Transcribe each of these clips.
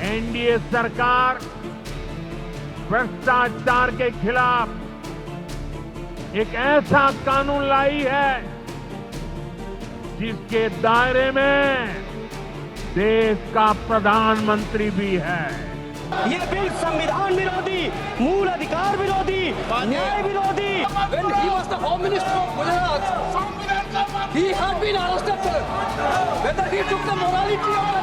NDA सरकार भ्रष्टाचार के खिलाफ एक ऐसा कानून लाई है जिसके दायरे में देश का प्रधानमंत्री भी है। ये बिल संविधान विरोधी, मूल अधिकार विरोधी, न्याय विरोधी। When he was the Home Minister of Gujarat, he had been arrested, sir. Whether he took the morality of the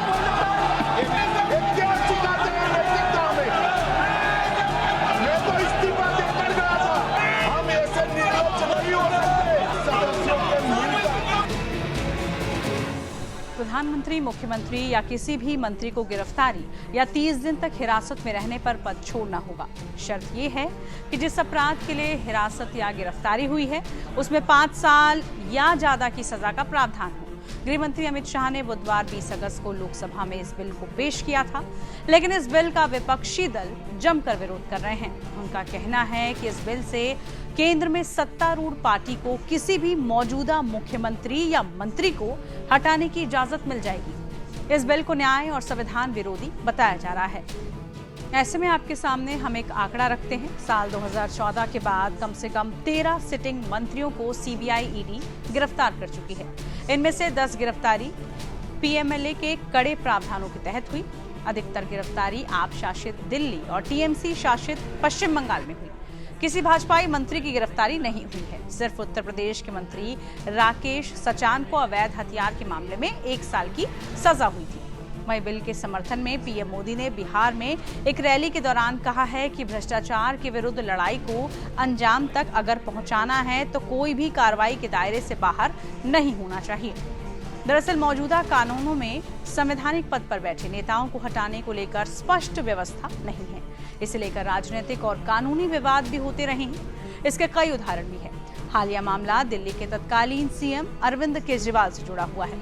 प्रधानमंत्री, मुख्यमंत्री या किसी भी मंत्री को गिरफ्तारी या 30 दिन तक हिरासत में रहने पर पद छोड़ना होगा। शर्त यह है कि जिस अपराध के लिए हिरासत या गिरफ्तारी हुई है उसमें 5 साल या ज्यादा की सजा का प्रावधान हो। गृह मंत्री अमित शाह ने बुधवार 20 अगस्त को लोकसभा में इस बिल को पेश किया था, लेकिन इस बिल का विपक्षी दल जमकर विरोध कर रहे हैं। उनका कहना है कि इस बिल से केंद्र में सत्तारूढ़ पार्टी को किसी भी मौजूदा मुख्यमंत्री या मंत्री को हटाने की इजाजत मिल जाएगी। इस बिल को न्याय और संविधान विरोधी बताया जा रहा है। ऐसे में आपके सामने हम एक आंकड़ा रखते हैं। साल 2014 के बाद कम से कम 13 सिटिंग मंत्रियों को सीबीआई ईडी गिरफ्तार कर चुकी है। इनमें से 10 गिरफ्तारी पीएमएलए के कड़े प्रावधानों के तहत हुई। अधिकतर गिरफ्तारी आप शासित दिल्ली और टीएमसी शासित पश्चिम बंगाल में हुई। किसी भाजपाई मंत्री की गिरफ्तारी नहीं हुई है। सिर्फ उत्तर प्रदेश के मंत्री राकेश सचान को अवैध हथियार के मामले में 1 साल की सजा हुई थी। वहीं बिल के समर्थन में पीएम मोदी ने बिहार में एक रैली के दौरान कहा है कि भ्रष्टाचार के विरुद्ध लड़ाई को अंजाम तक अगर पहुंचाना है तो कोई भी कार्रवाई के दायरे से बाहर नहीं होना चाहिए। दरअसल मौजूदा कानूनों में संवैधानिक पद पर बैठे नेताओं को हटाने को लेकर स्पष्ट व्यवस्था नहीं है। इसे लेकर राजनीतिक और कानूनी विवाद भी होते रहे हैं। इसके कई उदाहरण भी हैं। हालिया मामला दिल्ली के तत्कालीन सीएम अरविंद केजरीवाल से जुड़ा हुआ है,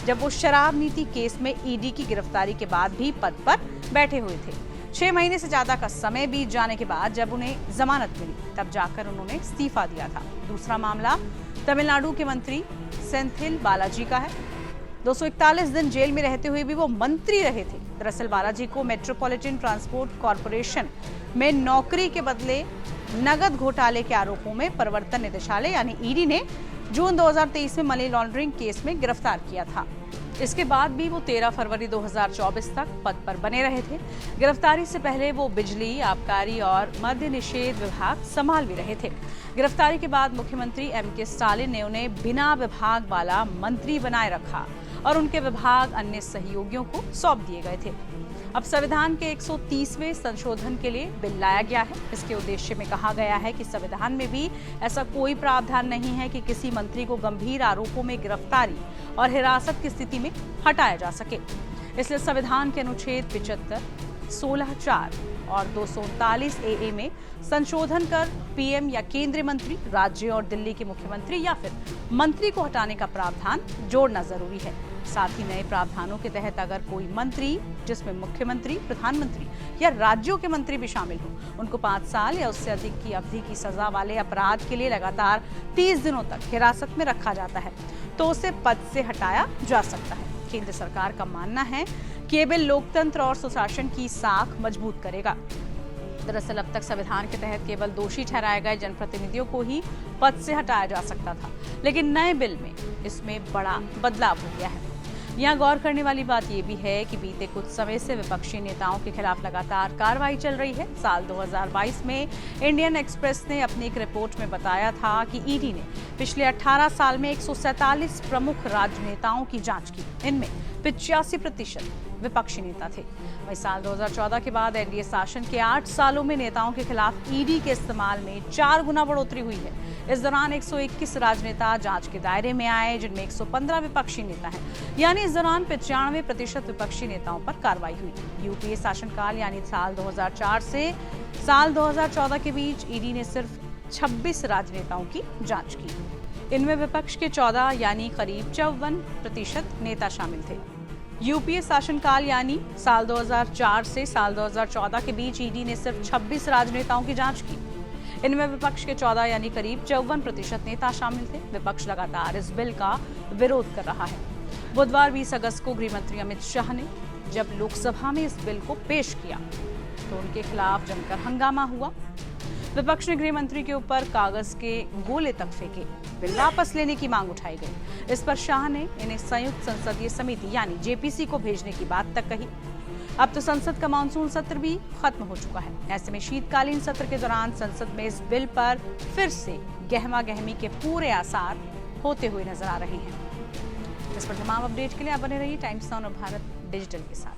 जब वो शराब नीति केस में ईडी की गिरफ्तारी के बाद भी पद पर बैठे हुए थे। 6 महीने से ज्यादा का समय बीत जाने के बाद जब उन्हें जमानत मिली तब जाकर उन्होंने इस्तीफा दिया था। दूसरा मामला तमिलनाडु के मंत्री सेंथिल बालाजी का है। 241 दिन जेल में रहते हुए भी वो मंत्री रहे थे। दरअसल बालाजी को मेट्रोपॉलिटन ट्रांसपोर्ट कॉरपोरेशन में नौकरी के बदले नगद घोटाले के आरोपों में प्रवर्तन निदेशालय यानी ईडी ने जून 2023 में मनी लॉन्ड्रिंग केस में गिरफ्तार किया था। इसके बाद भी वो 13 फरवरी 2024 तक पद पर बने रहे थे। गिरफ्तारी से पहले वो बिजली, आबकारी और मद्य निषेध विभाग संभाल भी रहे थे। गिरफ्तारी के बाद मुख्यमंत्री एमके स्टालिन ने उन्हें बिना विभाग वाला मंत्री बनाए रखा और उनके विभाग अन्य सहयोगियों को सौंप दिए गए थे। अब संविधान के 130वें संशोधन के लिए बिल लाया गया है। इसके उद्देश्य में कहा गया है कि संविधान में भी ऐसा कोई प्रावधान नहीं है कि किसी मंत्री को गंभीर आरोपों में गिरफ्तारी और हिरासत की स्थिति में हटाया जा सके। इसलिए संविधान के अनुच्छेद 75, 16(4) और 239 ए में संशोधन कर पीएम या केंद्रीय मंत्री, राज्य और दिल्ली के मुख्यमंत्री या फिर मंत्री को हटाने का प्रावधान जोड़ना जरूरी है। साथ ही नए प्रावधानों के तहत अगर कोई मंत्री, जिसमें मुख्यमंत्री, प्रधानमंत्री या राज्यों के मंत्री भी शामिल हो, उनको 5 साल या उससे अधिक की अवधि की सजा वाले अपराध के लिए लगातार 30 दिनों तक हिरासत में रखा जाता है तो उसे पद से हटाया जा सकता है। केंद्र सरकार का मानना है कि ये बिल लोकतंत्र और सुशासन की साख मजबूत करेगा। दरअसल अब तक संविधान के तहत केवल दोषी ठहराए गए जनप्रतिनिधियों को ही पद से हटाया जा सकता था, लेकिन नए बिल में इसमें बड़ा बदलाव हो गया है। यहाँ गौर करने वाली बात यह भी है कि बीते कुछ समय से विपक्षी नेताओं के खिलाफ लगातार कार्रवाई चल रही है। साल 2022 में इंडियन एक्सप्रेस ने अपनी एक रिपोर्ट में बताया था कि ईडी ने पिछले 18 साल में 147 प्रमुख राजनेताओं की जांच की। इनमें 85% विपक्षी नेता थे। वहीं साल 2014 के बाद एनडीए शासन के 8 सालों में नेताओं के खिलाफ ईडी के इस्तेमाल में 4 गुना बढ़ोतरी हुई है। इस दौरान 121 राजनेता जांच के दायरे में आए, जिनमें 115 विपक्षी नेता हैं। यानी इस दौरान 95% विपक्षी नेताओं पर कार्रवाई हुई। यूपीए शासनकाल यानी साल 2004 से साल 2014 के बीच ईडी ने सिर्फ 26 राजनेताओं की जांच की। इनमें विपक्ष के 14 यानी करीब 54% नेता शामिल थे। यूपीए शासनकाल यानी साल 2004 से साल 2014 के बीच ईडी ने सिर्फ 26 राजनेताओं की जांच की। इनमें विपक्ष के 14 यानी करीब 54% नेता शामिल थे। विपक्ष लगातार इस बिल का विरोध कर रहा है। बुधवार 20 अगस्त को गृह मंत्री अमित शाह ने जब लोकसभा में इस बिल को पेश किया तो उनके खिलाफ जमकर हंगामा हुआ। विपक्ष ने गृह मंत्री के ऊपर कागज के गोले तक फेंके, बिल वापस लेने की मांग उठाई गई। इस पर शाह ने इन्हें संयुक्त संसदीय समिति यानी जेपीसी को भेजने की बात तक कही। अब तो संसद का मानसून सत्र भी खत्म हो चुका है। ऐसे में शीतकालीन सत्र के दौरान संसद में इस बिल पर फिर से गहमा-गहमी के पूरे आसार होते हुए नजर आ रहे हैं। इस पर तमाम अपडेट के लिए आप बने रहिए टाइम्स नाउ और भारत डिजिटल के साथ।